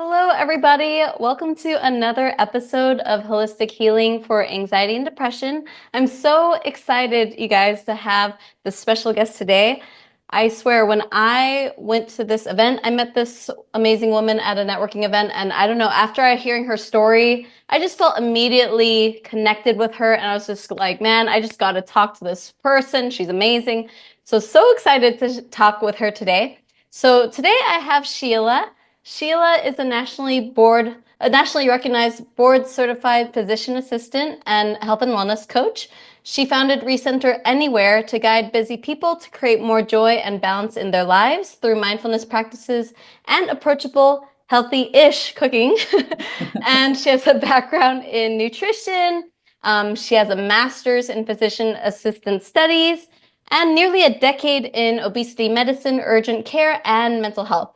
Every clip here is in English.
Hello, everybody. Welcome to another episode of Holistic Healing for Anxiety and Depression. I'm so excited, you guys, to have this special guest today. I swear, when I went to this event, I met this amazing woman at a networking event, and I don't know, after hearing her story, I just felt immediately connected with her, and I was just like, man, I just got to talk to this person. She's amazing. So excited to talk with her today. So today I have Sheila. Sheila is a nationally recognized board certified physician assistant and health and wellness coach. She founded Recenter Anywhere to guide busy people to create more joy and balance in their lives through mindfulness practices and approachable, healthy-ish cooking. And she has a background in nutrition. She has a master's in physician assistant studies and nearly a decade in obesity medicine, urgent care, and mental health.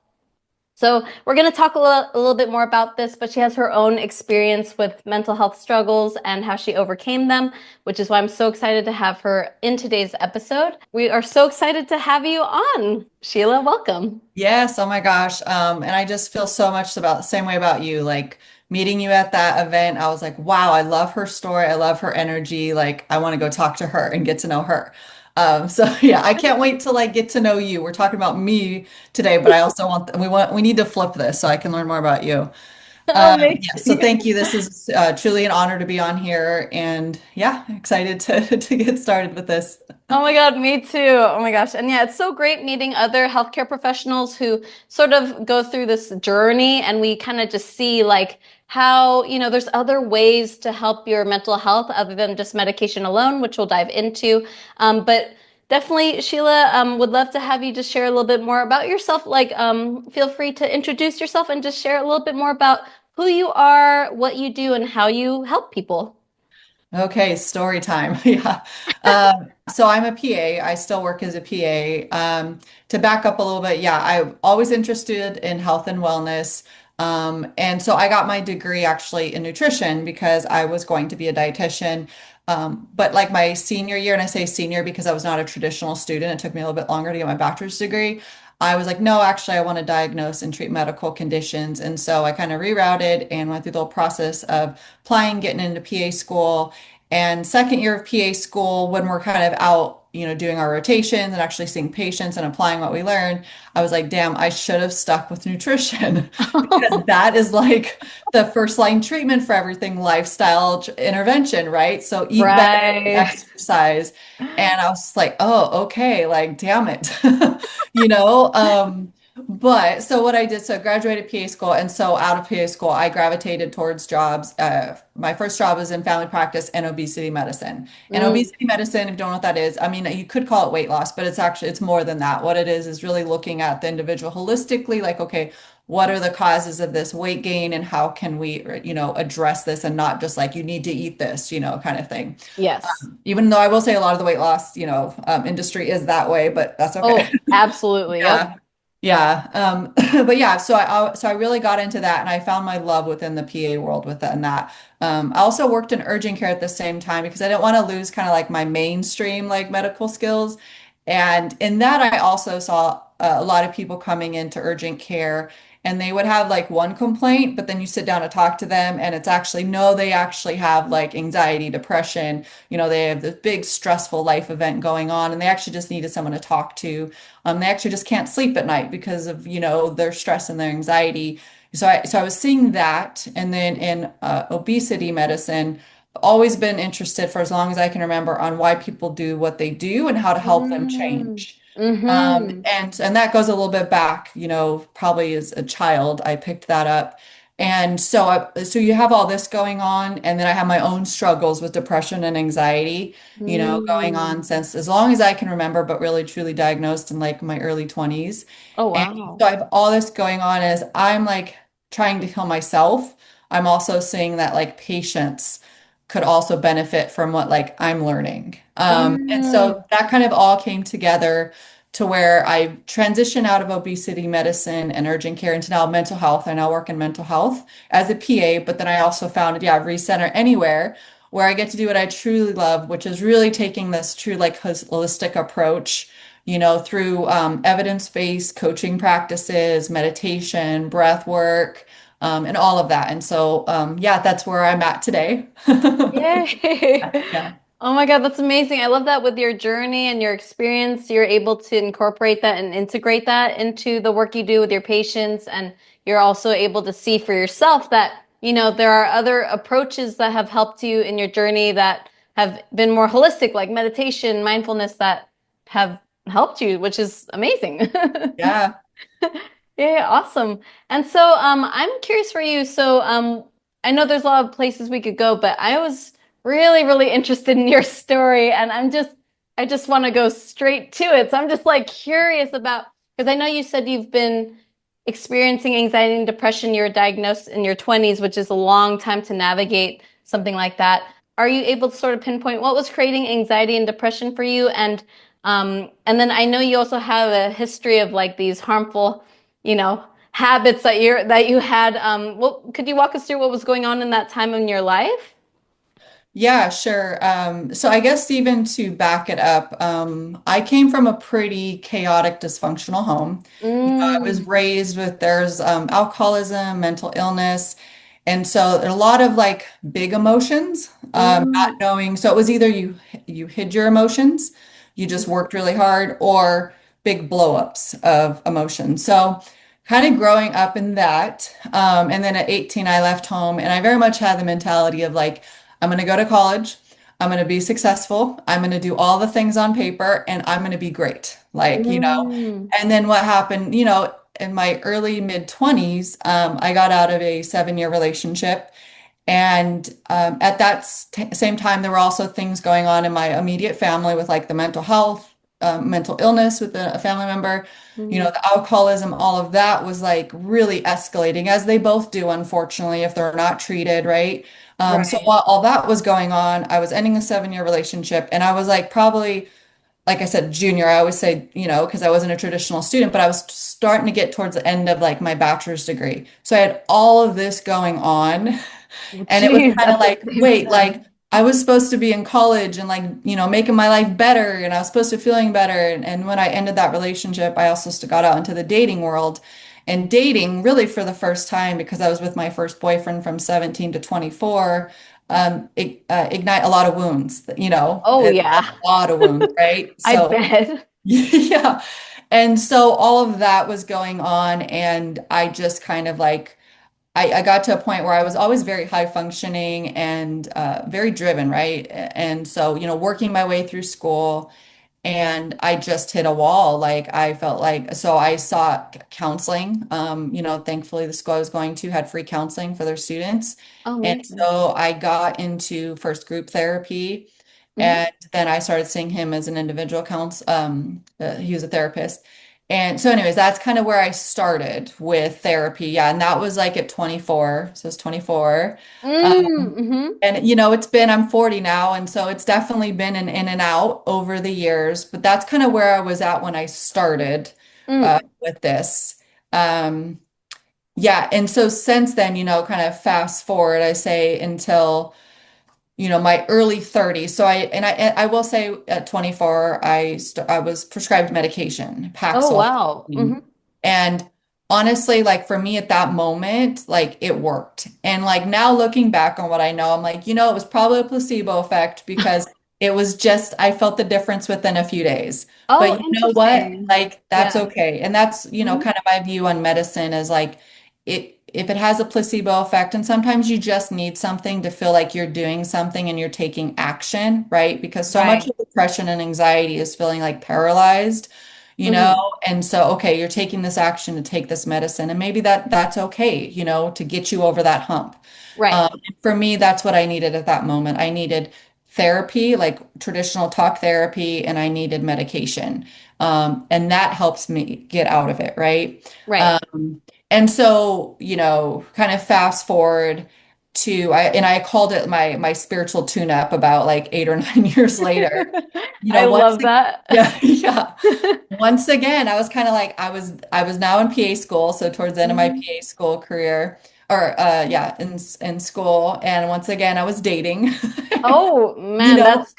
So we're going to talk a little bit more about this, but she has her own experience with mental health struggles and how she overcame them, which is why I'm so excited to have her in today's episode. We are so excited to have you on. Sheila, welcome. Yes, oh my gosh. And I just feel so much about the same way about you. Like meeting you at that event, I was like, wow, I love her story. I love her energy. Like I want to go talk to her and get to know her. So yeah, I can't wait to like get to know you. We're talking about me today, but I also we need to flip this so I can learn more about you. Yeah, so Amazing. thank you. This is truly an honor to be on here, and yeah, excited to to get started with this. Oh my God, me too. Oh my gosh. And yeah, it's so great meeting other healthcare professionals who sort of go through this journey and we kind of just see like how, there's other ways to help your mental health other than just medication alone, which we'll dive into. But definitely, Sheila, would love to have you just share a little bit more about yourself. Like, feel free to introduce yourself and just share a little bit more about who you are, what you do, and how you help people. Okay, story time. Yeah. So I'm a PA. I still work as a PA. To back up a little bit, yeah, I'm always interested in health and wellness. And so I got my degree actually in nutrition because I was going to be a dietitian. But like my senior year, and I say senior because I was not a traditional student, it took me a little bit longer to get my bachelor's degree. I was like, no, actually, I want to diagnose and treat medical conditions. And so I kind of rerouted and went through the whole process of applying, getting into PA school. And second year of PA school, when we're kind of out, doing our rotations and actually seeing patients and applying what we learned, I was like, damn, I should have stuck with nutrition because that is like the first line treatment for everything, lifestyle intervention, right? So eat better, Right. exercise. And I was just like, oh, okay, like, damn it. you know, but so what I did, so I graduated PA school, and so out of PA school, I gravitated towards jobs. My first job was in family practice and obesity medicine. And Mm, obesity medicine, if you don't know what that is, I mean, you could call it weight loss, but it's more than that. What it is really looking at the individual holistically, like, okay, what are the causes of this weight gain and how can we, address this and not just like you need to eat this, kind of thing. yes. Even though I will say a lot of the weight loss, industry is that way, but that's okay. Oh, absolutely. Yep. Yeah. Yeah. But yeah, so I really got into that and I found my love within the PA world within that. I also worked in urgent care at the same time because I didn't want to lose kind of like my mainstream like medical skills. And in that, I also saw a lot of people coming into urgent care and they would have like one complaint, but then you sit down to talk to them and it's actually, no, they actually have like anxiety, depression, they have this big stressful life event going on and they actually just needed someone to talk to. They actually just can't sleep at night because of, their stress and their anxiety. So I was seeing that. And then in obesity medicine, always been interested for as long as I can remember on why people do what they do and how to help them Mm, change. mm-hmm. And that goes a little bit back, probably as a child, I picked that up. And so you have all this going on, and then I have my own struggles with depression and anxiety, going Mm. on since as long as I can remember, but really truly diagnosed in like my early 20s. Oh, And wow. so I have all this going on as I'm like trying to heal myself. I'm also seeing that like patients could also benefit from what like I'm learning. And Mm, so that kind of all came together to where I transitioned out of obesity medicine and urgent care into now mental health. I now work in mental health as a PA, but then I also founded, yeah, Recenter Anywhere, where I get to do what I truly love, which is really taking this true like holistic approach, through evidence-based coaching practices, meditation, breath work, and all of that. And so, yeah, that's where I'm at today. Yay. Yeah. Oh my God, that's amazing. I love that with your journey and your experience, you're able to incorporate that and integrate that into the work you do with your patients. And you're also able to see for yourself that, there are other approaches that have helped you in your journey that have been more holistic, like meditation, mindfulness, that have helped you, which is amazing. Yeah. Yeah, awesome. And so I'm curious for you. So I know there's a lot of places we could go, but I was really, really interested in your story, and I just want to go straight to it. So I'm just like curious about, because I know you said you've been experiencing anxiety and depression. You were diagnosed in your 20s, which is a long time to navigate something like that. Are you able to sort of pinpoint what was creating anxiety and depression for you? And then I know you also have a history of like these harmful, habits that you had. What could you walk us through what was going on in that time in your life? Yeah, sure. So I guess even to back it up, I came from a pretty chaotic, dysfunctional home. I was Mm, raised with there's alcoholism, mental illness, and so there are a lot of like big emotions, not mm, knowing. So it was either you hid your emotions, you just worked really hard, or big blow-ups of emotions. So kind of growing up in that, and then at 18 I left home, and I very much had the mentality of like, I'm going to go to college. I'm going to be successful. I'm going to do all the things on paper and I'm going to be great. mm. And then what happened, in my early mid 20s, I got out of a 7-year relationship. And at that same time, there were also things going on in my immediate family with like the mental health, mental illness with a family member, Mm. the alcoholism, all of that was like really escalating, as they both do, unfortunately, if they're not treated, right? So Right. while all that was going on, I was ending a 7-year relationship, and I was like probably, like I said, junior. I always say, because I wasn't a traditional student, but I was starting to get towards the end of like my bachelor's degree. So I had all of this going on. And it was Jeez, kind of at the like, same wait, like time. I was supposed to be in college and like, making my life better and I was supposed to feeling better. And when I ended that relationship, I also got out into the dating world and dating really for the first time because I was with my first boyfriend from 17 to 24. Ignite a lot of wounds, Oh a yeah, lot of wounds, right? I So, bet. yeah. And so all of that was going on. And I just kind of like, I got to a point where I was always very high functioning and very driven, right? And so, working my way through school and I just hit a wall. Like I felt like, so I sought counseling. Thankfully the school I was going to had free counseling for their students. Oh, And amazing. so I got into first group therapy Hmm. and then I started seeing him as an individual he was a therapist. And so anyways, that's kind of where I started with therapy. Yeah. And that was like at 24. So it's 24. Mm-hmm. And I'm 40 now, and so it's definitely been an in and out over the years, but that's kind of where I was at when I started Mm. with this. Um, yeah, and so since then, kind of fast forward, I say until, my early 30s. So I will say at 24, I was prescribed medication, Oh, Paxil. wow. Hmm. And honestly, like for me at that moment, like it worked. And like now looking back on what I know, I'm like, it was probably a placebo effect because it was just, I felt the difference within a few days. But Oh, you know what? interesting. Like that's Yeah. okay. And that's, Hmm. kind of my view on medicine is like if it has a placebo effect, and sometimes you just need something to feel like you're doing something and you're taking action, right? Because so much Right. of depression and anxiety is feeling like paralyzed, you know? Hmm. And so, okay, you're taking this action to take this medicine, and maybe that's okay, to get you over that hump. Right. For me, that's what I needed at that moment. I needed therapy, like traditional talk therapy, and I needed medication. And that helps me get out of it, right? Right. And so, kind of fast forward to I called it my spiritual tune-up about like 8 or 9 years later. I Once love that. yeah, yeah. Once again, I was kind of like I was now in PA school, so towards the end of my Mhm. PA school career, or yeah, in school, and once again I was dating. Oh You man, know, that's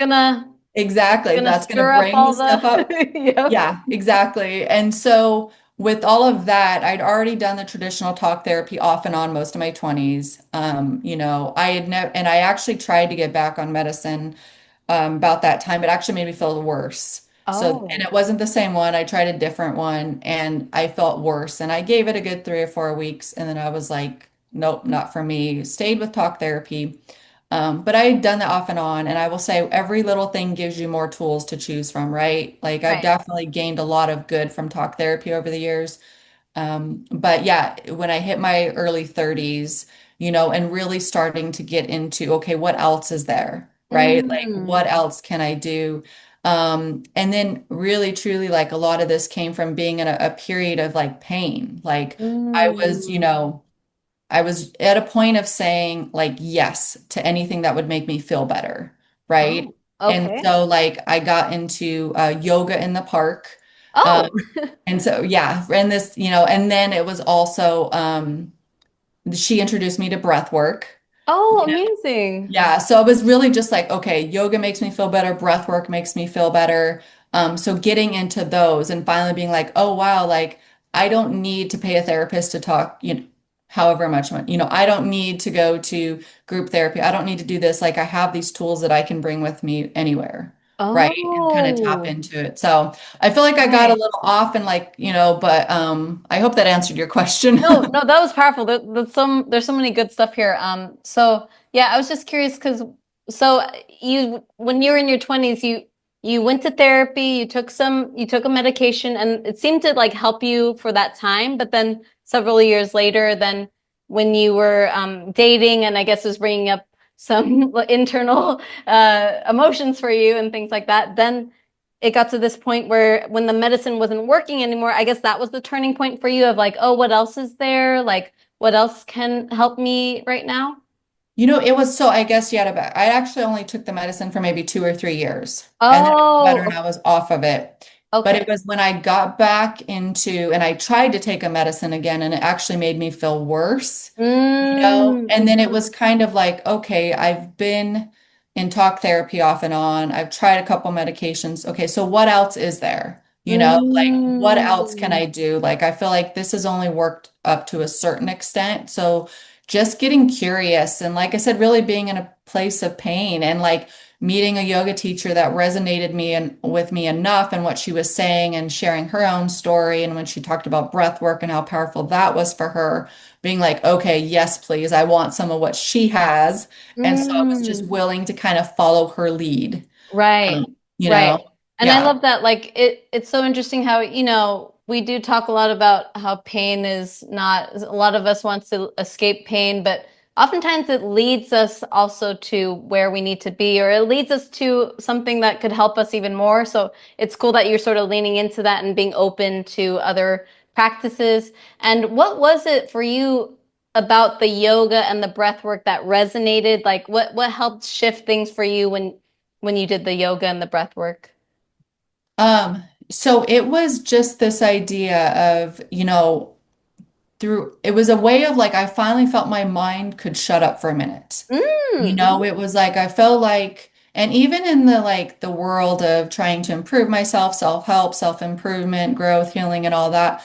exactly. gonna That's going to stir up bring the all stuff up. the. Yep. Yeah, exactly. And so with all of that, I'd already done the traditional talk therapy off and on most of my 20s. I had never, and I actually tried to get back on medicine about that time. It actually made me feel worse. So, and Oh, it wasn't the same one. I tried a different one and I felt worse. And I gave it a good 3 or 4 weeks. And then I was like, nope, not for me. Stayed with talk therapy. But I had done that off and on. And I will say every little thing gives you more tools to choose from, right? Like I've right. definitely gained a lot of good from talk therapy over the years. But yeah, when I hit my early 30s, and really starting to get into, okay, what else is there, right? Like, what Mm, else can I do? And then really, truly, like a lot of this came from being in a period of like pain. Like I was, mm. I was at a point of saying like yes to anything that would make me feel better, right? Oh, And okay. so like I got into yoga in the park. Um, Oh, and so, yeah, and this, and then it was also, she introduced me to breath work. oh, amazing. Yeah, so it was really just like, okay, yoga makes me feel better, breath work makes me feel better. So getting into those and finally being like, oh wow, like I don't need to pay a therapist to talk, however much money, I don't need to go to group therapy. I don't need to do this. Like I have these tools that I can bring with me anywhere, right? And kind of tap Oh, into it. So I feel like I got a right. little off and like, but I hope that answered your question. No, no, that was powerful. There's so many good stuff here. So yeah, I was just curious because so you when you were in your 20s, you went to therapy, you took a medication, and it seemed to like help you for that time. But then several years later, then when you were dating, and I guess was bringing up some internal emotions for you and things like that, then it got to this point where when the medicine wasn't working anymore, I guess that was the turning point for you of like, oh, what else is there? Like, what else can help me right now? It was so I guess you had a I actually only took the medicine for maybe 2 or 3 years, and then it got better and Oh, I was off of it. But it okay. was when I got back into and I tried to take a medicine again, and it actually made me feel worse, and then it Mm-hmm. was kind of like, okay, I've been in talk therapy off and on. I've tried a couple medications. Okay, so what else is there? Like what else can Mm. I do? Like I feel like this has only worked up to a certain extent. So just getting curious and like I said, really being in a place of pain and like meeting a yoga teacher that resonated me and with me enough and what she was saying and sharing her own story and when she talked about breath work and how powerful that was for her, being like, okay, yes, please, I want some of what she has. And so I was just Mm. willing to kind of follow her lead. Right. Um, you know, Right. And I yeah. love that like it's so interesting how, we do talk a lot about how pain is not a lot of us wants to escape pain, but oftentimes it leads us also to where we need to be, or it leads us to something that could help us even more. So it's cool that you're sort of leaning into that and being open to other practices. And what was it for you about the yoga and the breath work that resonated? Like what helped shift things for you when you did the yoga and the breath work? So it was just this idea of, through it was a way of like I finally felt my mind could shut up for a minute. Mm-hmm. It was like I felt like and even in the like the world of trying to improve myself, self-help, self-improvement, growth, healing and all that,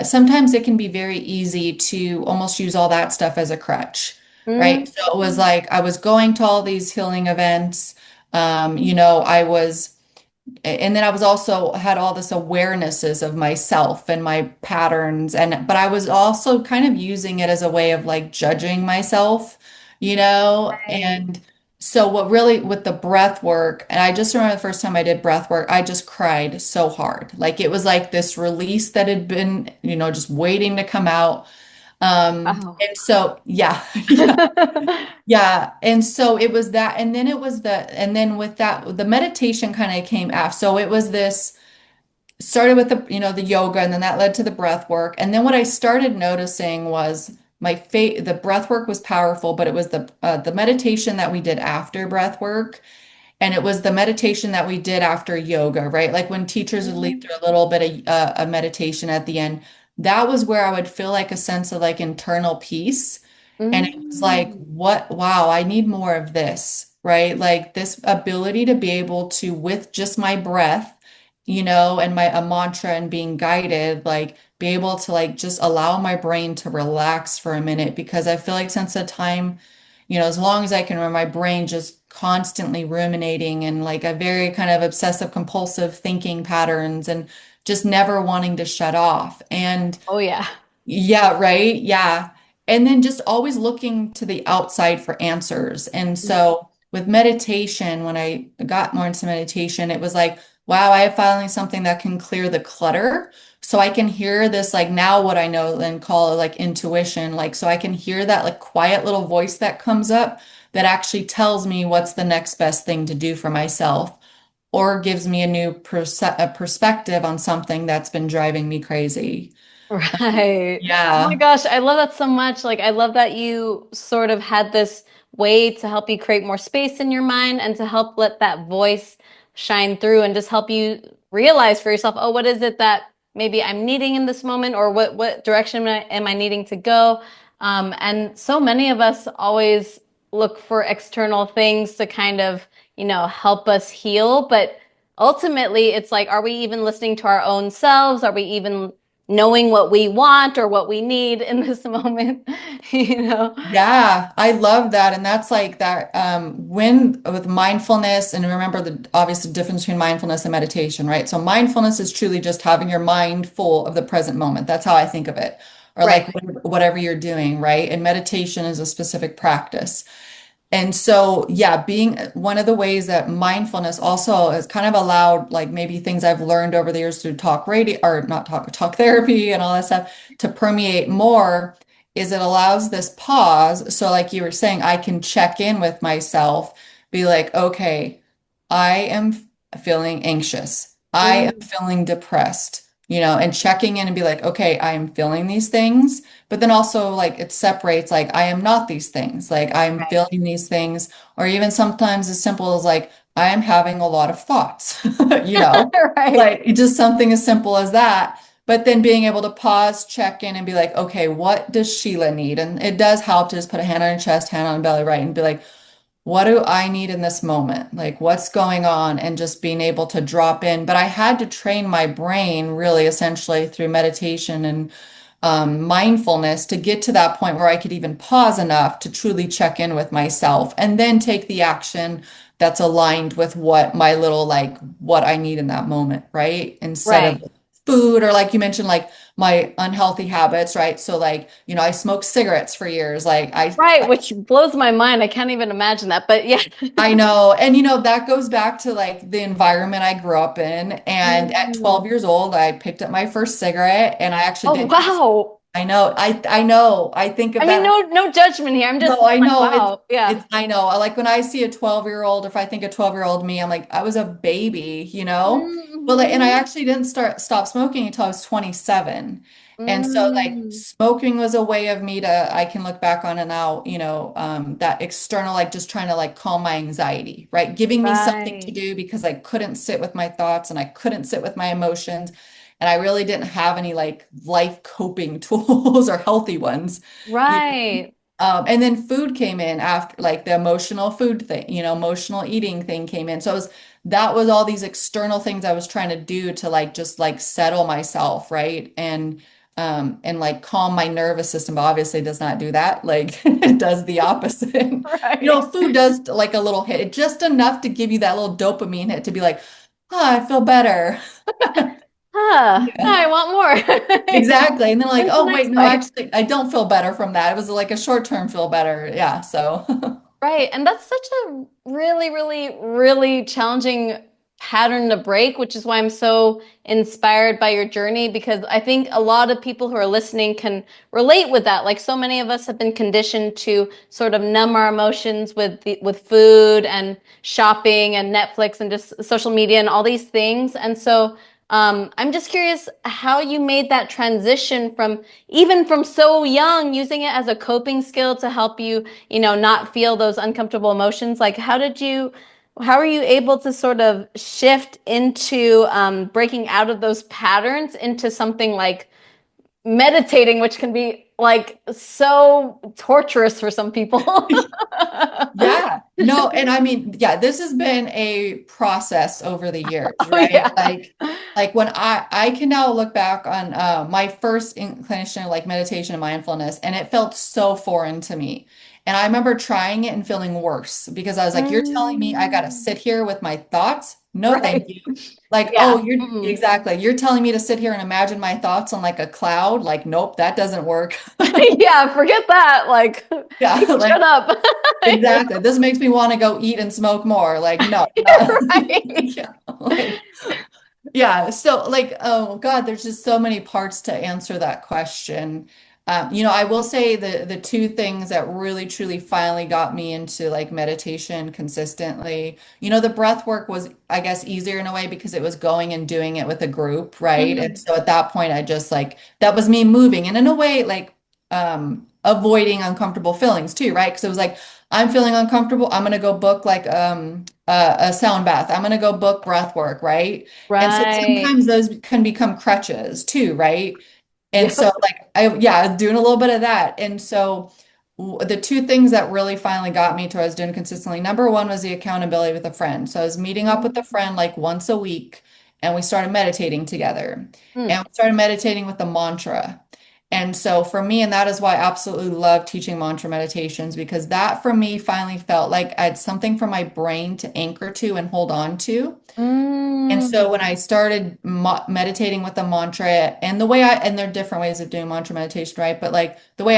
sometimes it can be very easy to almost use all that stuff as a crutch, right? So it was like I was going to all these healing events. I was and then I was also had all this awarenesses of myself and my patterns but I was also kind of using it as a way of like judging myself, Right. and so what really with the breath work, and I just remember the first time I did breath work, I just cried so hard. Like it was like this release that had been, just waiting to come out. Wow. And so yeah, yeah. Yeah, and so it was that, and then and then with that, the meditation kind of came after. So it was this started with the yoga, and then that led to the breath work. And then what I started noticing was the breath work was powerful, but it was the meditation that we did after breath work, and it was the meditation that we did after yoga, right? Like when teachers would lead through a little bit of a meditation at the end, that was where I would feel like a sense of like internal peace. And it was like, Mm. wow, I need more of this, right? Like this ability to be able to, with just my breath, and a mantra and being guided, like be able to like just allow my brain to relax for a minute because I feel like since the time, as long as I can remember, my brain just constantly ruminating and like a very kind of obsessive compulsive thinking patterns and just never wanting to shut off. And Oh yeah. yeah, right. Yeah. And then just always looking to the outside for answers. And Mhm. so with meditation, when I got more into meditation, it was like, wow, I have finally something that can clear the clutter. So I can hear this, like now what I know and call it like intuition. Like, so I can hear that like quiet little voice that comes up that actually tells me what's the next best thing to do for myself or gives me a new perspective on something that's been driving me crazy. Right. Oh my Yeah. gosh, I love that so much. Like, I love that you sort of had this way to help you create more space in your mind and to help let that voice shine through and just help you realize for yourself, oh, what is it that maybe I'm needing in this moment, or what direction am I needing to go? And so many of us always look for external things to kind of, help us heal, but ultimately it's like, are we even listening to our own selves? Are we even knowing what we want or what we need in this moment, you know? Yeah, I love that. And that's like that when with mindfulness, and remember the obvious difference between mindfulness and meditation, right? So mindfulness is truly just having your mind full of the present moment. That's how I think of it. Or like Right, whatever you're doing, right? And meditation is a specific practice. And so, yeah, being one of the ways that mindfulness also has kind of allowed, like maybe things I've learned over the years through talk radio or not talk therapy and all that stuff to permeate more is it allows this pause. So, like you were saying, I can check in with myself, be like, okay, I am feeling anxious. I am mm, feeling depressed, and checking in and be like, okay, I am feeling these things. But then also like it separates like I am not these things. Like I am right, feeling these things, or even sometimes as simple as like I am having a lot of thoughts, you know, right. like just something as simple as that. But then being able to pause, check in and be like, okay, what does Sheila need? And it does help to just put a hand on your chest, hand on your belly, right? And be like, what do I need in this moment? Like, what's going on? And just being able to drop in. But I had to train my brain really essentially through meditation and mindfulness to get to that point where I could even pause enough to truly check in with myself and then take the action that's aligned with what my little, like, what I need in that moment, right? Instead of Right. food or like you mentioned, like my unhealthy habits, right? So, like, I smoked cigarettes for years. Like, Right, which blows my mind. I can't even imagine that. But yeah. I know. And that goes back to like the environment I grew up in. And at Mm. 12 years old, I picked up my first cigarette and I actually Oh, didn't even, wow. I know. I know. I think I of mean, that. no judgment here. I'm just No, I like, know. wow. Yeah. I know. Like when I see a 12-year-old, if I think a 12-year-old me, I'm like, I was a baby, you know? But like, and I Mm-hmm. actually didn't stop smoking until I was 27. And so like Mm. smoking was a way of me to, I can look back on it now, that external, like just trying to like calm my anxiety, right? Giving me something to Right. do because I couldn't sit with my thoughts and I couldn't sit with my emotions. And I really didn't have any like life coping tools or healthy ones. You Right. and then food came in after, like the emotional food thing, emotional eating thing came in. So that was all these external things I was trying to do to like just like settle myself, right? And like calm my nervous system, but obviously it does not do that. Like it does the opposite. Right. Food does like a little hit, just enough to give you that little dopamine hit to be like, oh, I feel better. Now I want more. Exactly. And then like, When's the oh wait, next no, bite? actually, I don't feel better from that. It was like a short-term feel better. Yeah. So Right. And that's such a really, really, really challenging pattern to break, which is why I'm so inspired by your journey, because I think a lot of people who are listening can relate with that. Like so many of us have been conditioned to sort of numb our emotions with food and shopping and Netflix and just social media and all these things. And so I'm just curious how you made that transition from even from so young, using it as a coping skill to help you not feel those uncomfortable emotions. Like, how are you able to sort of shift into breaking out of those patterns into something like meditating, which can be like so torturous for some people? yeah. No, and I mean, yeah, this has been a process over the years, Oh right? yeah. Like when I can now look back on my first inclination of like meditation and mindfulness, and it felt so foreign to me. And I remember trying it and feeling worse because I was like, you're telling me I gotta Mm, sit here with my thoughts? No, thank right. you. Like, Yeah. oh, you're Mm. exactly. You're telling me to sit here and imagine my thoughts on like a cloud? Like, nope, that doesn't work. Yeah, forget that. Like, Yeah, baby, shut like up. exactly. This makes me want to go eat and smoke more. Like, no, not, Right. yeah, like, yeah. So, like, oh God, there's just so many parts to answer that question. I will say the two things that really truly finally got me into like meditation consistently. The breath work was, I guess, easier in a way because it was going and doing it with a group, right? And Mm. so at that point, I just like that was me moving, and in a way, like avoiding uncomfortable feelings too, right? Because it was like I'm feeling uncomfortable. I'm gonna go book like a sound bath. I'm gonna go book breath work, right? And so Right. sometimes those can become crutches too, right? And so Yep. like I was doing a little bit of that. And so the two things that really finally got me to what I was doing consistently, number one was the accountability with a friend. So I was meeting up with a friend like once a week and we started meditating together. Mm. And we started meditating with the mantra. And so for me, and that is why I absolutely love teaching mantra meditations because that for me finally felt like I had something for my brain to anchor to and hold on to. And so when Mm. I started meditating with the mantra and and there are different ways of doing mantra meditation, right? But like the way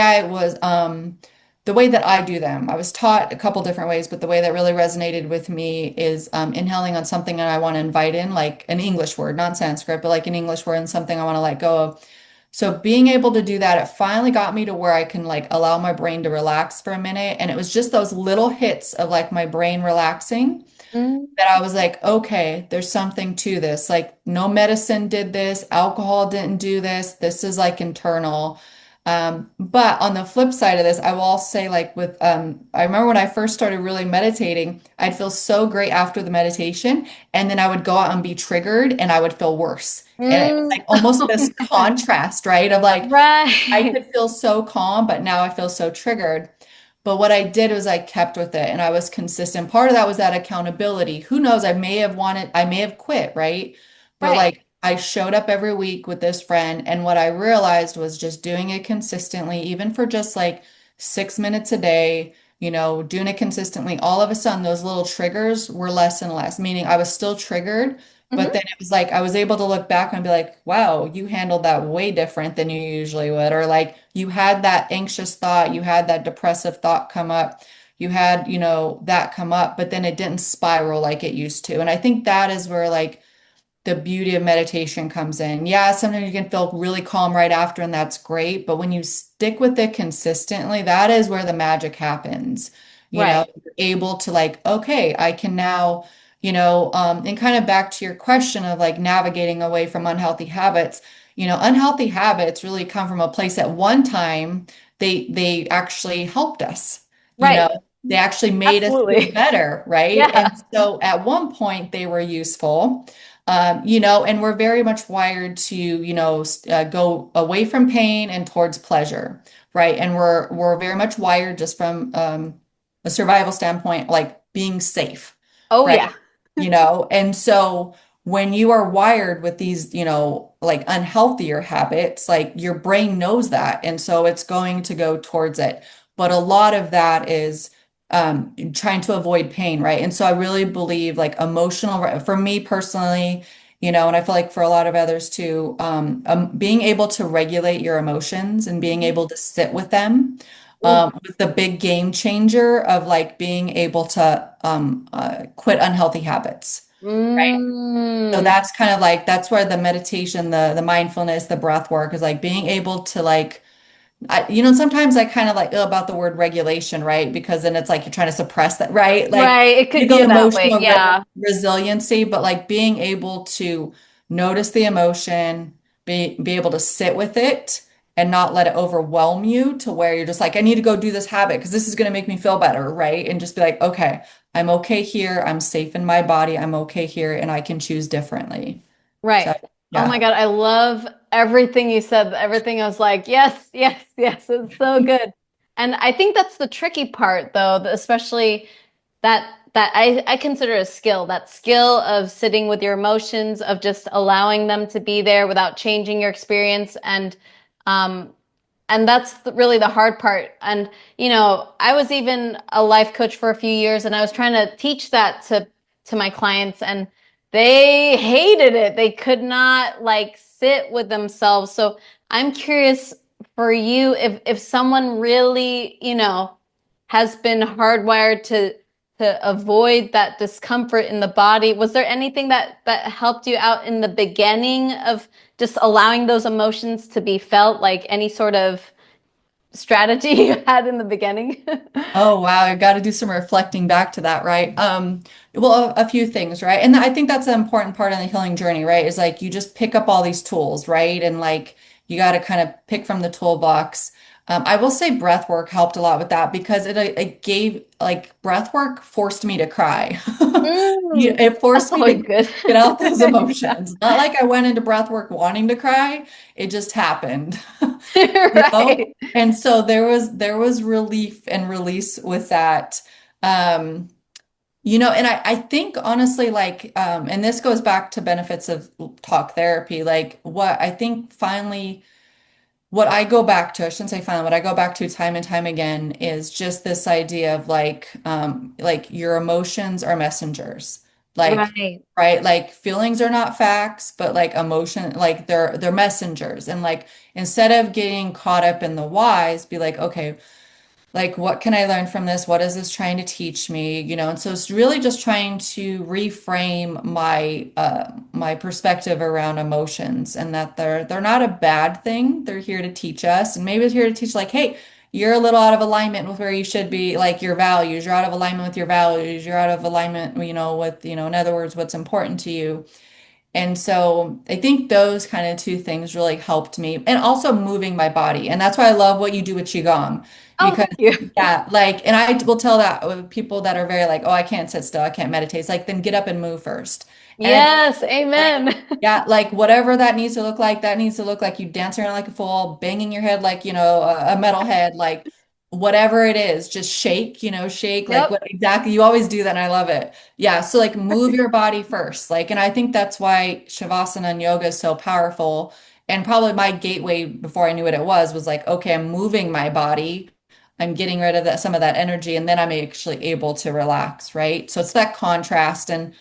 that I do them, I was taught a couple different ways, but the way that really resonated with me is inhaling on something that I want to invite in, like an English word, not Sanskrit, but like an English word and something I want to let go of. So being able to do that, it finally got me to where I can like allow my brain to relax for a minute. And it was just those little hits of like my brain relaxing Mm. that I was like, okay, there's something to this. Like, no medicine did this, alcohol didn't do this. This is like internal. But on the flip side of this, I will also say, like, I remember when I first started really meditating, I'd feel so great after the meditation, and then I would go out and be triggered and I would feel worse. And it was Mm. like almost this contrast, right? Of like, I Right. could feel so calm, but now I feel so triggered. But what I did was I kept with it and I was consistent. Part of that was that accountability. Who knows? I may have quit, right? But Right. like I showed up every week with this friend. And what I realized was just doing it consistently, even for just like 6 minutes a day, doing it consistently, all of a sudden those little triggers were less and less, meaning I was still triggered. But Hmm. then it was like I was able to look back and be like, wow, you handled that way different than you usually would. Or like you had that anxious thought, you had that depressive thought come up, you had, that come up, but then it didn't spiral like it used to. And I think that is where like the beauty of meditation comes in. Yeah, sometimes you can feel really calm right after, and that's great. But when you stick with it consistently, that is where the magic happens. Right. You're able to like, okay, I can now, and kind of back to your question of like navigating away from unhealthy habits. Unhealthy habits really come from a place at one time they actually helped us. You know, Right. they actually made us feel Absolutely. better, right? Yeah. And so at one point they were useful. And we're very much wired to, go away from pain and towards pleasure, right? And we're very much wired just from a survival standpoint, like being safe, Oh right? yeah. And so when you are wired with these, like unhealthier habits, like your brain knows that, and so it's going to go towards it. But a lot of that is trying to avoid pain, right? And so I really believe like for me personally, and I feel like for a lot of others too, being able to regulate your emotions and being able to sit with them Ooh. was the big game changer of like being able to quit unhealthy habits. Right. So Mm. that's kind of like that's where the meditation, the mindfulness, the breath work is like being able to like sometimes I kind of like about the word regulation, right? Because then it's like you're trying to suppress that, right? Like Right. It could maybe go that way. emotional Yeah. resiliency, but like being able to notice the emotion, be able to sit with it and not let it overwhelm you to where you're just like, I need to go do this habit because this is going to make me feel better, right? And just be like, okay, I'm okay here. I'm safe in my body. I'm okay here, and I can choose differently. So, Right. Oh my yeah. God. I love everything you said. Everything I was like, yes, yes. It's so good. And I think that's the tricky part, though, especially that I consider a skill, that skill of sitting with your emotions, of just allowing them to be there without changing your experience. Um, and that's really the hard part. And, I was even a life coach for a few years and I was trying to teach that to my clients and they hated it. They could not like sit with themselves. So I'm curious for you if someone really, has been hardwired to avoid that discomfort in the body. Was there anything that helped you out in the beginning of just allowing those emotions to be felt, like any sort of strategy you had in the beginning? Oh wow, I got to do some reflecting back to that, right? Well, a few things, right? And I think that's an important part of the healing journey, right? Is like you just pick up all these tools, right? And like you got to kind of pick from the toolbox. I will say breath work helped a lot with that because it gave like breath work forced me to cry. It That's forced me always to good. get out those Yeah. emotions. Not like I went into breath work wanting to cry. It just happened. You know? Right. And so there was relief and release with that. Um, and I think honestly, like, and this goes back to benefits of talk therapy, like what I think finally, what I go back to, I shouldn't say finally, what I go back to time and time again is just this idea of like your emotions are messengers. Like, Right. right? Like feelings are not facts, but like emotion, like they're messengers. And like instead of getting caught up in the whys, be like, okay, like what can I learn from this? What is this trying to teach me? And so it's really just trying to reframe my perspective around emotions and that they're not a bad thing. They're here to teach us, and maybe they're here to teach like, hey, you're a little out of alignment with where you should be, like your values. You're out of alignment with your values. You're out of alignment, with, in other words, what's important to you. And so I think those kind of two things really helped me, and also moving my body. And that's why I love what you do with Qigong Oh, because thank you. yeah, like, and I will tell that with people that are very like, oh, I can't sit still, I can't meditate. It's like, then get up and move first. And I think Yes, like, amen. yeah, like whatever that needs to look like, that needs to look like you dance around like a fool, banging your head like, a metal head, like whatever it is, just shake, shake like Yep. what exactly you always do that. And I love it. Yeah. So like move your body first. Like, and I think that's why Shavasana and yoga is so powerful. And probably my gateway before I knew what it was like, okay, I'm moving my body. I'm getting rid of some of that energy, and then I'm actually able to relax, right? So it's that contrast. And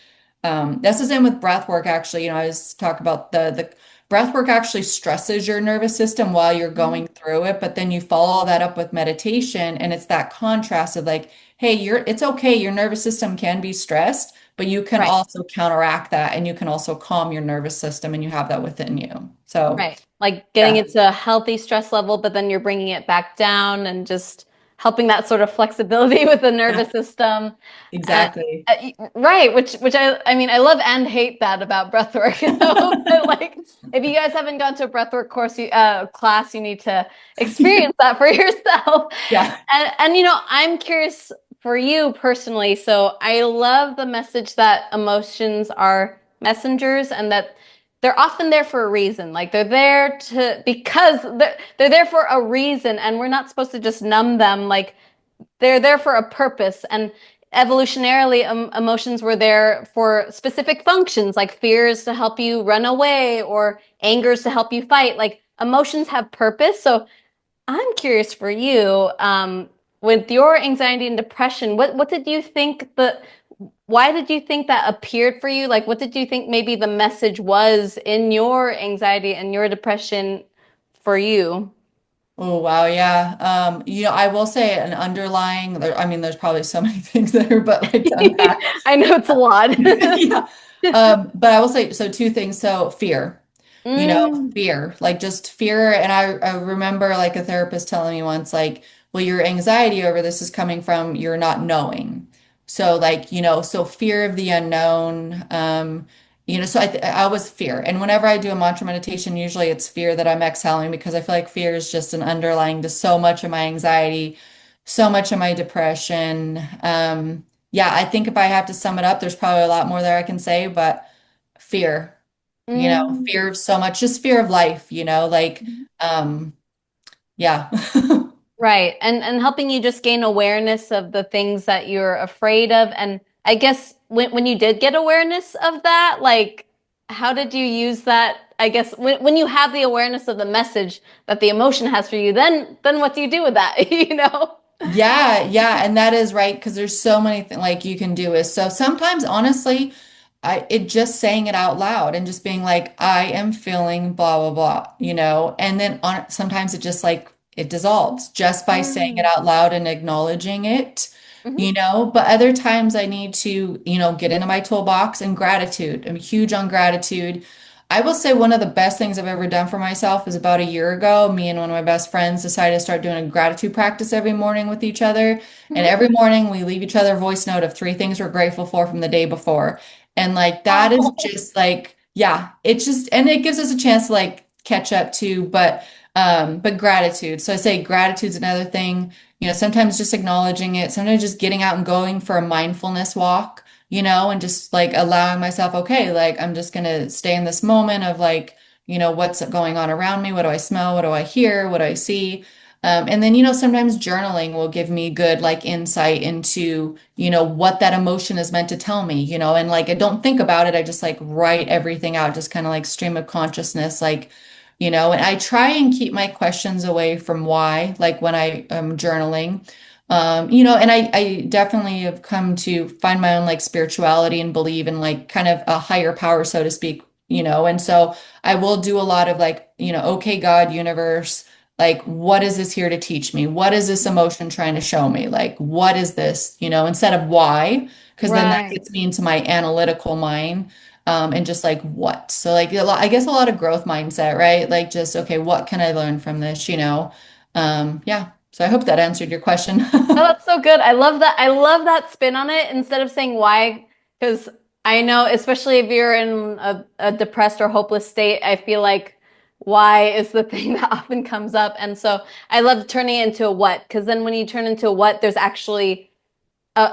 that's the same with breath work, actually. I was talk about the breath work actually stresses your nervous system while you're going through it, but then you follow that up with meditation, and it's that contrast of like, hey, it's okay, your nervous system can be stressed, but you can Right. also counteract that and you can also calm your nervous system, and you have that within you. So, Right. Like getting yeah, it to a healthy stress level, but then you're bringing it back down and just helping that sort of flexibility with the yeah, nervous system. Uh, exactly. right, which I mean I love and hate that about breathwork. But like if you guys haven't gone to a breathwork class, you need to experience that for yourself. Yeah. And I'm curious for you personally. So I love the message that emotions are messengers and that they're often there for a reason. Like they're there because they're there for a reason, and we're not supposed to just numb them. Like they're there for a purpose. And evolutionarily, emotions were there for specific functions, like fears to help you run away or angers to help you fight. Like emotions have purpose. So I'm curious for you, with your anxiety and depression, what did you think why did you think that appeared for you? Like, what did you think maybe the message was in your anxiety and your depression for you? Oh wow, yeah. I will say an underlying I mean, there's probably so many things there, but like to unpack. I know it's a lot. Yeah. But I will say so two things. So fear, Mm, fear, like just fear. And I remember like a therapist telling me once, like, well, your anxiety over this is coming from you're not knowing. So like, so fear of the unknown. So I was fear. And whenever I do a mantra meditation, usually it's fear that I'm exhaling because I feel like fear is just an underlying to so much of my anxiety, so much of my depression. Yeah, I think if I have to sum it up, there's probably a lot more there I can say, but fear, mm. fear of so much, just fear of life, like, um, yeah. Right. And helping you just gain awareness of the things that you're afraid of. And I guess when you did get awareness of that, like how did you use that? I guess when you have the awareness of the message that the emotion has for you, then what do you do with that? You know? Yeah, yeah, and that is right because there's so many things like you can do is so sometimes honestly, it just saying it out loud and just being like, I am feeling blah blah blah, and then sometimes it just like it dissolves just by saying it Mm. out loud and acknowledging it, Hmm. but other times I need to, get into my toolbox and gratitude. I'm huge on gratitude. I will say one of the best things I've ever done for myself is about a year ago, me and one of my best friends decided to start doing a gratitude practice every morning with each other. And Hmm. every morning we leave each other a voice note of three things we're grateful for from the day before. And like that is Oh, just like, yeah, it's just and it gives us a chance to like catch up too, but gratitude. So I say gratitude's another thing. Sometimes just acknowledging it, sometimes just getting out and going for a mindfulness walk, and just like allowing myself, okay, like I'm just gonna stay in this moment of like, what's going on around me? What do I smell? What do I hear? What do I see? And then, sometimes journaling will give me good like insight into, what that emotion is meant to tell me, and like I don't think about it. I just like write everything out, just kind of like stream of consciousness, like, and I try and keep my questions away from why, like when I am journaling. And I definitely have come to find my own like spirituality and believe in like kind of a higher power, so to speak, and so I will do a lot of like, okay, God, universe, like, what is this here to teach me? What is this emotion trying to show me? Like, what is this, instead of why, because then that right. gets me into my analytical mind. And just like what? So like I guess a lot of growth mindset, right? Like just okay, what can I learn from this? Yeah. So I hope that answered your question. Oh, that's so good. I love that. I love that spin on it instead of saying why, because I know, especially if you're in a depressed or hopeless state, I feel like why is the thing that often comes up. And so I love turning it into a what, because then when you turn into a what, there's actually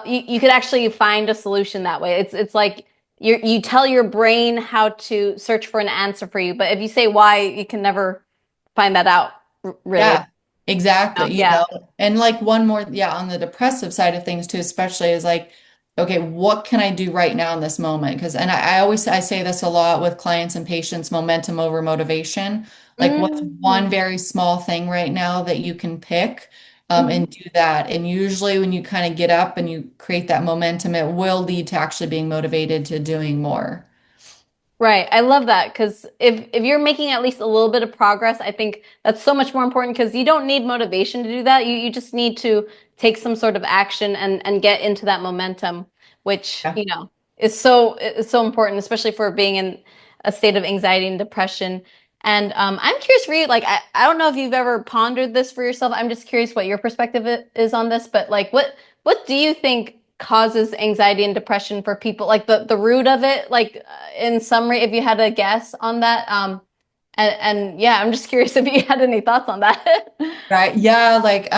you could actually find a solution that way. It's like you tell your brain how to search for an answer for you, but if you say why, you can never find that out, really. Yeah, exactly. Yeah. And like one more, yeah, on the depressive side of things too, especially is like, okay, what can I do right now in this moment? Because, and I say this a lot with clients and patients, momentum over motivation. Like, what's Mm-hmm. one very small thing right now that you can pick, Mm-hmm. and do that? And usually, when you kind of get up and you create that momentum, it will lead to actually being motivated to doing more. Right. I love that because if you're making at least a little bit of progress, I think that's so much more important because you don't need motivation to do that. You just need to take some sort of action and get into that momentum, which, Yeah. is so important, especially for being in a state of anxiety and depression. And I'm curious for you, like I don't know if you've ever pondered this for yourself. I'm just curious what your perspective is on this, but like what do you think causes anxiety and depression for people? Like the root of it, like in summary, if you had a guess on that. And yeah, I'm just curious if you had any thoughts on that. Right. Yeah. Like,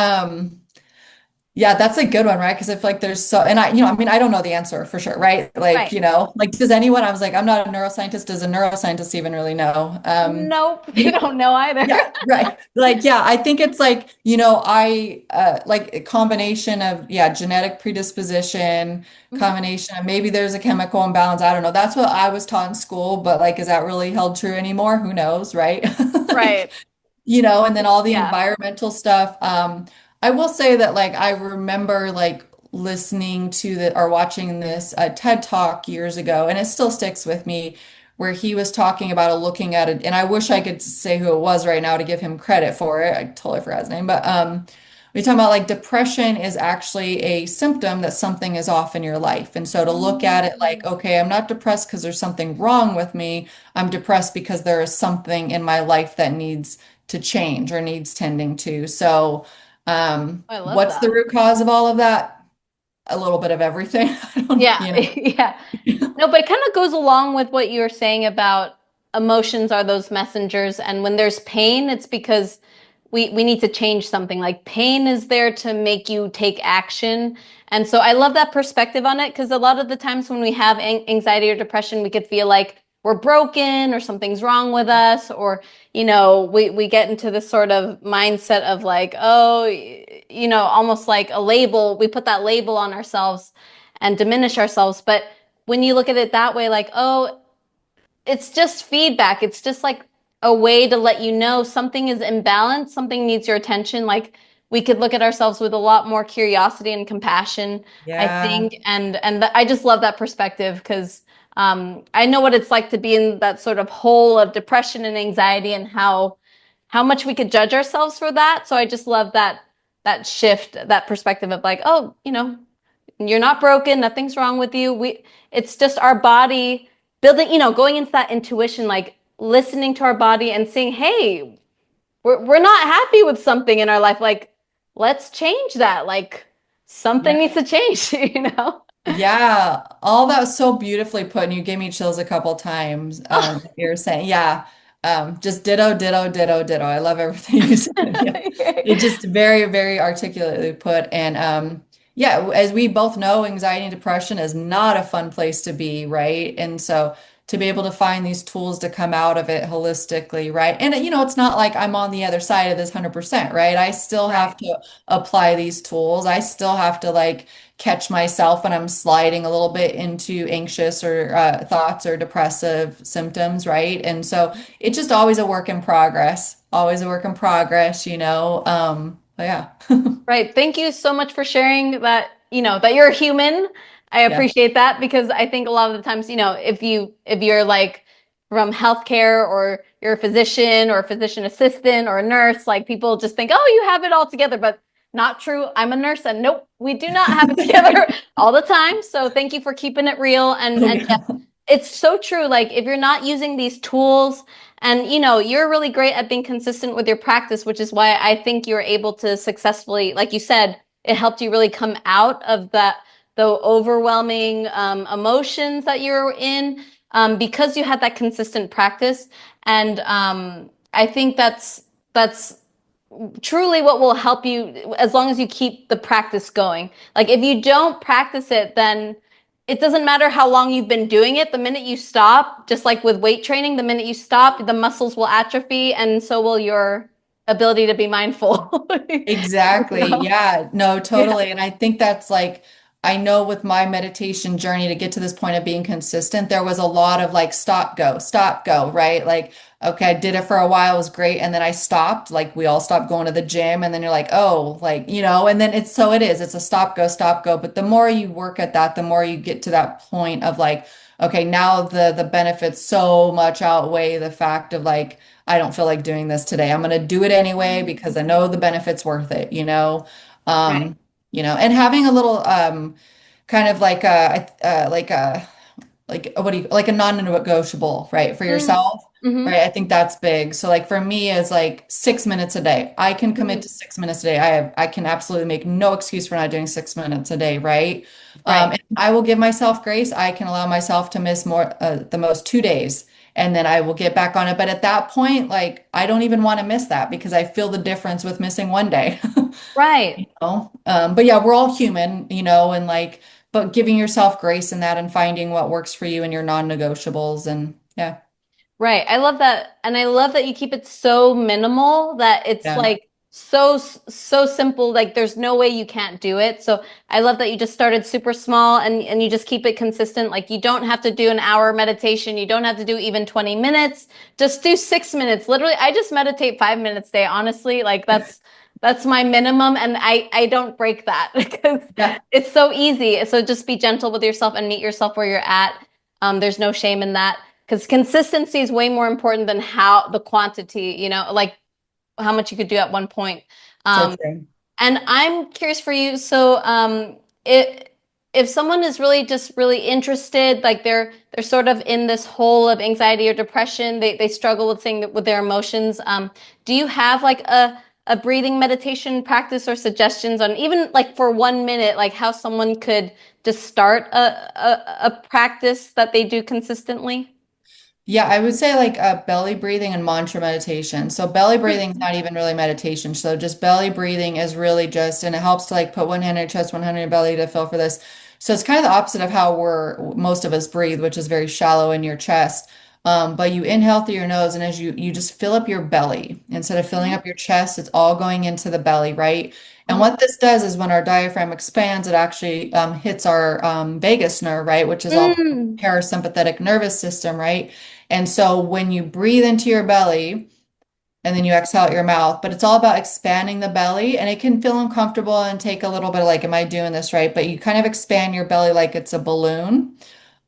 yeah, that's a good one, right? Because I feel like there's so, and I mean, I don't know the answer for sure, right? Like, Right. like, does anyone, I was like, I'm not a neuroscientist. Does a neuroscientist even really know? Nope, they don't know either. Yeah, right. Like, yeah, I think it's like, like a combination of, yeah, genetic predisposition, Mhm. combination of maybe there's a chemical imbalance. I don't know. That's what I was taught in school, but like, is that really held true anymore? Who knows, right? Like, Right. and then all the Yeah. environmental stuff. I will say that like I remember like listening to the or watching this TED Talk years ago, and it still sticks with me, where he was talking about looking at it, and I wish I could say who it was right now to give him credit for it. I totally forgot his name, but we talking about like depression is actually a symptom that something is off in your life. And so to look at it like, Mm. okay, I'm not depressed because there's something wrong with me. I'm depressed because there is something in my life that needs to change or needs tending to. So, I love what's the that. root cause of all of that? A little bit of everything. I don't, Yeah. Yeah. No, but it kind of goes along with what you were saying about emotions are those messengers. And when there's pain, it's because we need to change something. Like pain is there to make you take action. And so I love that perspective on it because a lot of the times when we have anxiety or depression, we could feel like we're broken or something's wrong with us, or we get into this sort of mindset of like, oh, almost like a label. We put that label on ourselves and diminish ourselves. But when you look at it that way, like, oh, it's just feedback. It's just like a way to let you know something is imbalanced, something needs your attention. Like we could look at ourselves with a lot more curiosity and compassion, I Yeah. think. And I just love that perspective because I know what it's like to be in that sort of hole of depression and anxiety and how much we could judge ourselves for that. So I just love that shift, that perspective of like, oh, you're not broken, nothing's wrong with you. It's just our body building, going into that intuition, like listening to our body and saying, hey, we're not happy with something in our life. Like, let's change that. Like something Yeah. needs to change, Yeah, all that was so beautifully put, and you gave me chills a couple times. You're saying, yeah, just ditto, ditto, ditto, ditto. I love everything you said. Yeah, it just very, very articulately put. And yeah, as we both know, anxiety and depression is not a fun place to be, right? And so to be able to find these tools to come out of it holistically, right? And it's not like I'm on the other side of this 100%, right? I still have Right. to apply these tools. I still have to like catch myself when I'm sliding a little bit into anxious or thoughts or depressive symptoms, right? And so it's just always a work in progress, always a work in progress. But yeah. Right. Thank you so much for sharing that, that you're a human. I Yeah. appreciate that because I think a lot of the times, if you're like from healthcare or you're a physician or a physician assistant or a nurse, like people just think, oh, you have it all together, but not true. I'm a nurse and nope, we do not have it together all the time. So thank you for keeping it real. Oh And yeah. it's so true. Like if you're not using these tools and you're really great at being consistent with your practice, which is why I think you're able to successfully, like you said, it helped you really come out of the overwhelming emotions that you're in because you had that consistent practice. And I think that's truly what will help you as long as you keep the practice going. Like if you don't practice it, then it doesn't matter how long you've been doing it. The minute you stop, just like with weight training, the minute you stop, the muscles will atrophy and so will your ability to be mindful. Exactly. So, Yeah, no, yeah. totally. And I think that's like, I know with my meditation journey to get to this point of being consistent, there was a lot of like stop, go, right? Like, okay, I did it for a while, it was great. And then I stopped, like we all stopped going to the gym. And then you're like, oh, like, and then it's a stop, go. But the more you work at that, the more you get to that point of like, okay, now the benefits so much outweigh the fact of like, I don't feel like doing this today. I'm going to do it anyway because I know the benefit's worth it. Right. Um, and having a little kind of like what do you like a non-negotiable, right, for Mm, yourself, mm-hmm, right? I think that's big. So like for me is like 6 minutes a day. I can commit mm, to 6 minutes a day. I can absolutely make no excuse for not doing 6 minutes a day, right? right. And I will give myself grace. I can allow myself to miss more the most 2 days and then I will get back on it. But at that point, like I don't even want to miss that because I feel the difference with missing one day. Right. But yeah, we're all human, and like, but giving yourself grace in that and finding what works for you and your non-negotiables. And yeah, Right. I love that. And I love that you keep it so minimal that it's yeah, like so simple. Like there's no way you can't do it. So I love that you just started super small and you just keep it consistent. Like you don't have to do an hour meditation. You don't have to do even 20 minutes. Just do 6 minutes. Literally, I just meditate 5 minutes a day, honestly. Like that's my minimum. And I don't break that because yeah, it's so easy. So just be gentle with yourself and meet yourself where you're at. There's no shame in that because consistency is way more important than how the quantity, like how much you could do at one point. so Um, true. and I'm curious for you. So, if someone is really just really interested, like they're sort of in this hole of anxiety or depression, they struggle with saying that with their emotions. Do you have like a breathing meditation practice or suggestions on even like for 1 minute, like how someone could just start a practice that they do consistently? Yeah, I would say like belly breathing and mantra meditation. So belly breathing is not even really meditation. So just belly breathing is really just, and it helps to like put one hand on your chest, one hand on your belly to feel for this. So it's kind of the opposite of how most of us breathe, which is very shallow in your chest. But you inhale through your nose, and as you just fill up your belly. Instead of filling up your chest, it's all going into the belly, right? And Oh. what this does is when our diaphragm expands, it actually hits our vagus nerve, right? Which is all Mm. parasympathetic nervous system, right? And so when you breathe into your belly, and then you exhale out your mouth. But it's all about expanding the belly, and it can feel uncomfortable and take a little bit of like, am I doing this right? But you kind of expand your belly like it's a balloon.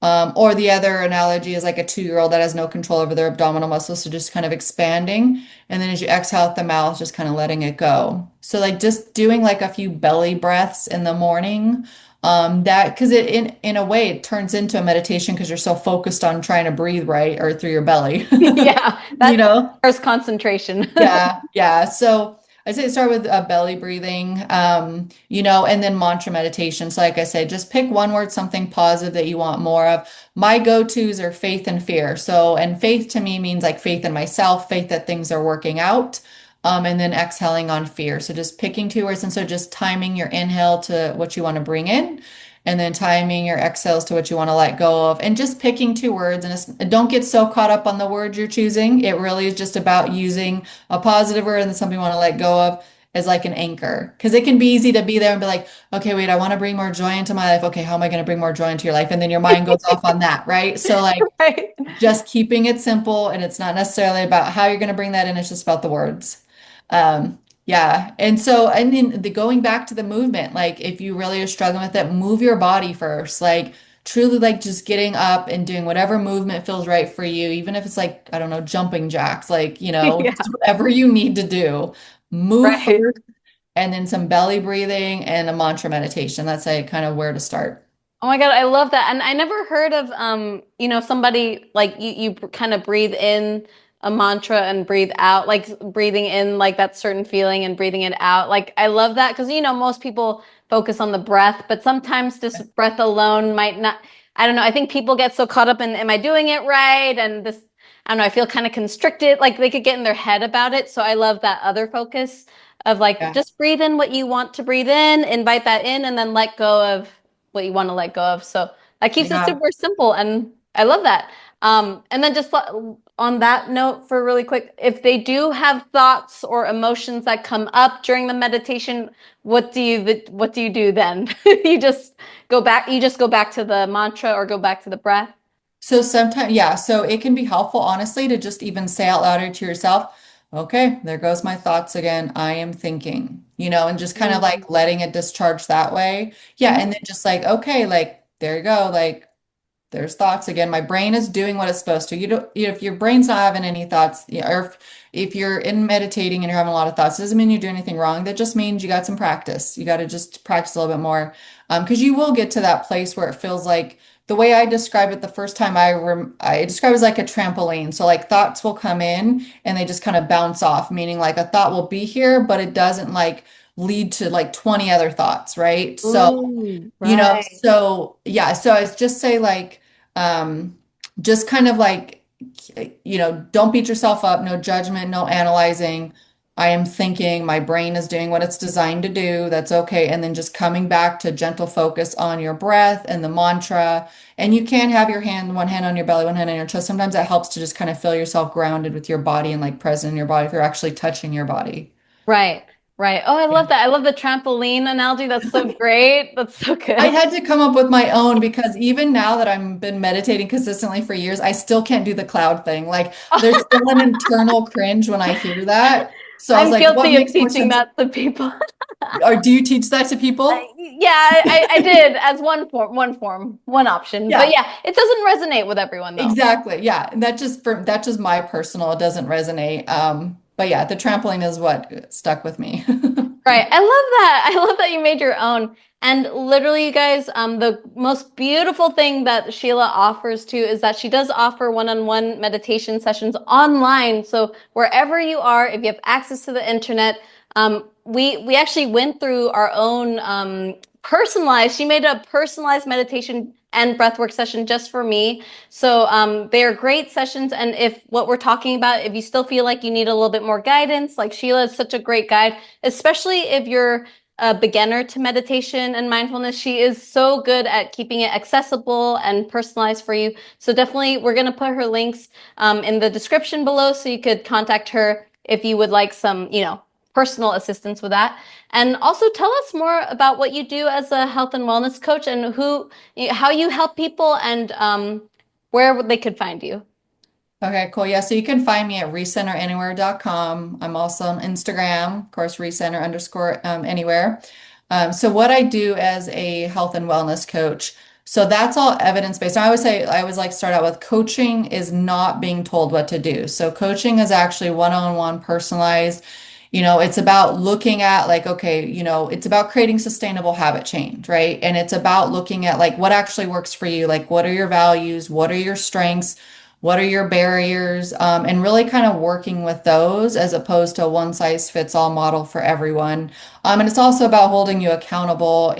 Or the other analogy is like a 2-year-old that has no control over their abdominal muscles, so just kind of expanding. And then as you exhale out the mouth, just kind of letting it go. So like just doing like a few belly breaths in the morning. That because it in a way it turns into a meditation because you're so focused on trying to breathe right or through your belly. Yeah, You that know? requires concentration. Yeah, yeah. So I say start with belly breathing, and then mantra meditation. So like I said, just pick one word, something positive that you want more of. My go-tos are faith and fear. So, and faith to me means like faith in myself, faith that things are working out, and then exhaling on fear. So just picking 2 words. And so just timing your inhale to what you want to bring in. And then timing your exhales to what you want to let go of, and just picking 2 words. And don't get so caught up on the words you're choosing. It really is just about using a positive word and then something you want to let go of as like an anchor. Because it can be easy to be there and be like, okay, wait, I want to bring more joy into my life. Okay, how am I going to bring more joy into your life? And then your mind goes off on that, right? So like Right. just keeping it simple, and it's not necessarily about how you're going to bring that in, it's just about the words. Yeah. And so, and then the going back to the movement, like if you really are struggling with it, move your body first. Like truly like just getting up and doing whatever movement feels right for you, even if it's like, I don't know, jumping jacks, like, Yeah. just whatever you need to do. Move Right. first, and then some belly breathing and a mantra meditation. That's like kind of where to start. Oh my God, I love that. And I never heard of somebody like you kind of breathe in a mantra and breathe out, like breathing in like that certain feeling and breathing it out. Like I love that because most people focus on the breath, but sometimes just breath alone might not, I don't know. I think people get so caught up in am I doing it right? And this, I don't know, I feel kind of constricted, like they could get in their head about it. So I love that other focus of like Yeah. just breathe in what you want to breathe in, invite that in, and then let go of what you want to let go of. So that keeps it Yeah. super simple, and I love that. And then just on that note, for really quick, if they do have thoughts or emotions that come up during the meditation, what do you do then? You just go back to the mantra or go back to the breath. So sometimes, yeah, so it can be helpful, honestly, to just even say out loud to yourself, okay, there goes my thoughts again. I am thinking, and just kind of Mm. like letting it discharge that way. Yeah. Mhm. And then just like, okay, like, there you go. Like, there's thoughts again. My brain is doing what it's supposed to. If your brain's not having any thoughts, or if you're in meditating and you're having a lot of thoughts, it doesn't mean you're doing anything wrong. That just means you got some practice. You got to just practice a little bit more. Because you will get to that place where it feels like the way I describe it the first time I describe it as like a trampoline. So like thoughts will come in and they just kind of bounce off, meaning like a thought will be here, but it doesn't like lead to like 20 other thoughts, right? So Ooh, right. so yeah, so I just say like, um, just kind of like, don't beat yourself up, no judgment, no analyzing. I am thinking, my brain is doing what it's designed to do. That's okay. And then just coming back to gentle focus on your breath and the mantra. And you can have one hand on your belly, one hand on your chest. Sometimes that helps to just kind of feel yourself grounded with your body and like present in your body if you're actually touching your body. Right. Right. Oh, I love that. I love the trampoline analogy. That's so great. That's so I good. had to come up with my own because even now that I've been meditating consistently for years, I still can't do the cloud thing. Like there's still an internal cringe when I hear that. So I was I'm like, what guilty of makes more teaching sense? that to people. Or do you teach that to people? Yeah, I did as one option. But Yeah, yeah, it doesn't resonate with everyone though. exactly. Yeah. And that's just my personal, it doesn't resonate. But yeah, the trampoline is what stuck with me. Right. I love that. I love that you made your own. And literally, you guys, the most beautiful thing that Sheila offers too is that she does offer one-on-one meditation sessions online. So wherever you are, if you have access to the internet, we actually went through our own personalized. She made a personalized meditation and breathwork session just for me. So they are great sessions. And if what we're talking about, if you still feel like you need a little bit more guidance, like Sheila is such a great guide, especially if you're a beginner to meditation and mindfulness. She is so good at keeping it accessible and personalized for you. So definitely, we're going to put her links in the description below so you could contact her if you would like some, personal assistance with that. And also tell us more about what you do as a health and wellness coach and how you help people and where they could find you. Okay, cool. Yeah, so you can find me at recenteranywhere.com. I'm also on Instagram, of course, recenter underscore anywhere. So what I do as a health and wellness coach, so that's all evidence-based. I always say, I always like to start out with coaching is not being told what to do. So coaching is actually one-on-one personalized. It's about looking at like, okay, it's about creating sustainable habit change, right? And it's about looking at like what actually works for you, like what are your values, what are your strengths, what are your barriers, and really kind of working with those as opposed to a one size fits all model for everyone. And it's also about holding you accountable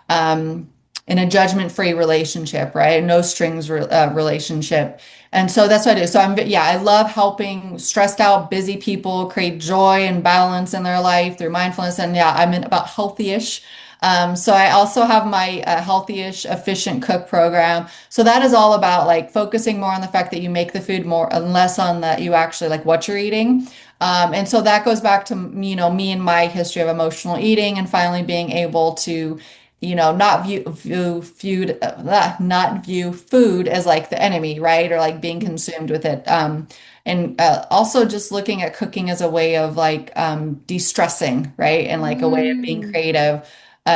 um, in a judgment-free relationship, right? No strings relationship. And so that's what I do. So yeah, I love helping stressed out, busy people create joy and balance in their life through mindfulness. And yeah, I'm in about healthy-ish. So I also have my healthy-ish efficient cook program. So that is all about like focusing more on the fact that you make the food more and less on that you actually like what you're eating. And so that goes back to, me and my history of emotional eating and finally being able to not view food as like the enemy, right? Or like being consumed with it. And also just looking at cooking as a way of like de-stressing, right? And like a way of being Mm. creative.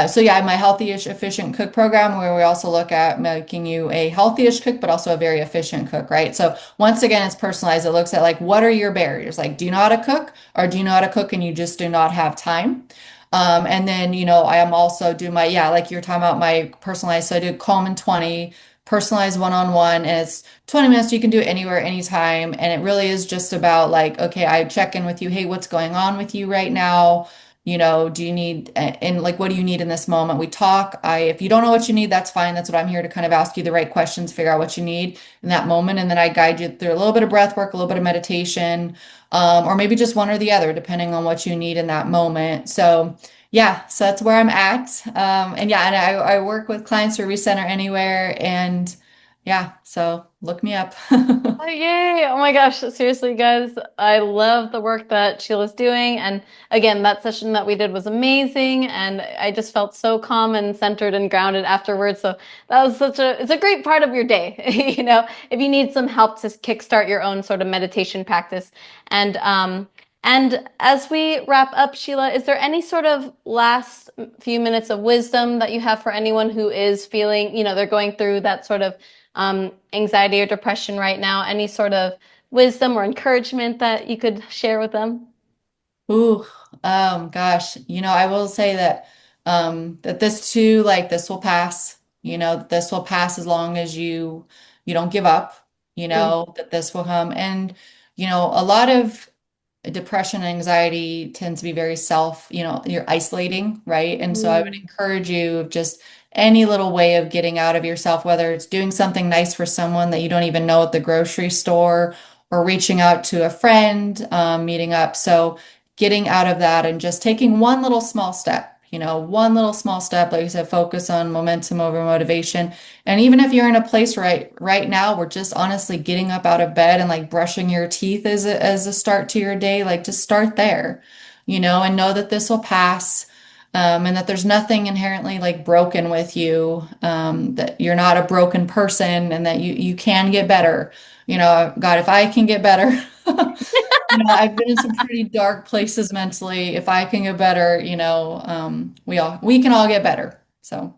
So yeah, my healthy-ish efficient cook program where we also look at making you a healthy-ish cook, but also a very efficient cook, right? So once again, it's personalized. It looks at like, what are your barriers? Like, do you know how to cook or do you know how to cook and you just do not have time? And then, I am also do my, yeah, like you're talking about my personalized. So I do calm in 20, personalized one-on-one, and it's 20 minutes. You can do it anywhere, anytime. And it really is just about like, okay, I check in with you. Hey, what's going on with you right now? Do you need, and like, what do you need in this moment? We talk. If you don't know what you need, that's fine. That's what I'm here to kind of ask you the right questions, figure out what you need in that moment. And then I guide you through a little bit of breath work, a little bit of meditation, or maybe just one or the other, depending on what you need in that moment. So, yeah, so that's where I'm at. And yeah, and I work with clients who recenter anywhere. And yeah, so look me up. Oh, yay. Oh my gosh. Seriously, guys, I love the work that Sheila's doing. And again, that session that we did was amazing. And I just felt so calm and centered and grounded afterwards. So that was it's a great part of your day, if you need some help to kickstart your own sort of meditation practice. And as we wrap up, Sheila, is there any sort of last few minutes of wisdom that you have for anyone who is feeling, they're going through that sort of anxiety or depression right now? Any sort of wisdom or encouragement that you could share with them? Ooh, gosh, I will say that that this too, like this will pass, this will pass as long as you don't give up, Mm. that this will come. And, a lot of depression and anxiety tends to be very you're isolating, right? And so I would Mm. encourage you of just any little way of getting out of yourself, whether it's doing something nice for someone that you don't even know at the grocery store or reaching out to a friend, meeting up. So getting out of that and just taking one little small step. One little small step, like you said, focus on momentum over motivation. And even if you're in a place right now where just honestly getting up out of bed and like brushing your teeth as a start to your day, like just start there, and know that this will pass. And that there's nothing inherently like broken with you, that you're not a broken person and that you can get better. God, if I can get better, I've been in some pretty dark places mentally. If I can get better, we can all get better. So.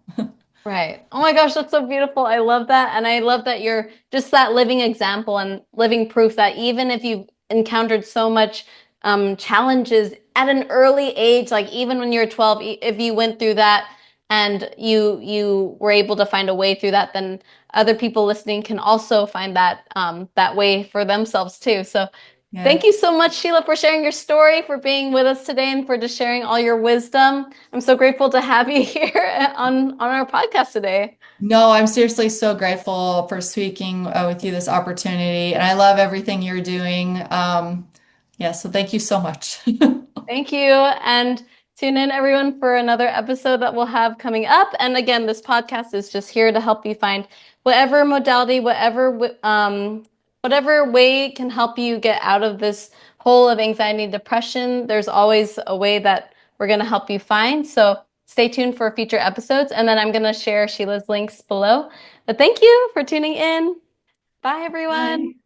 Right. Oh my gosh, that's so beautiful. I love that. And I love that you're just that living example and living proof that even if you've encountered so much challenges at an early age, like even when you're 12, if you went through that and you were able to find a way through that, then other people listening can also find that way for themselves too. So Yeah. thank you so much, Sheila, for sharing your story, for being with us today, and for just sharing all your wisdom. I'm so grateful to have you here on our podcast today. No, I'm seriously so grateful for speaking with you this opportunity, and I love everything you're doing. Yeah, so thank you so much. Thank you. And Tune in, everyone, for another episode that we'll have coming up. And again, this podcast is just here to help you find whatever modality, whatever way can help you get out of this hole of anxiety and depression. There's always a way that we're going to help you find. So stay tuned for future episodes. And then I'm going to share Sheila's links below. But thank you for tuning in. Bye, everyone. Bye.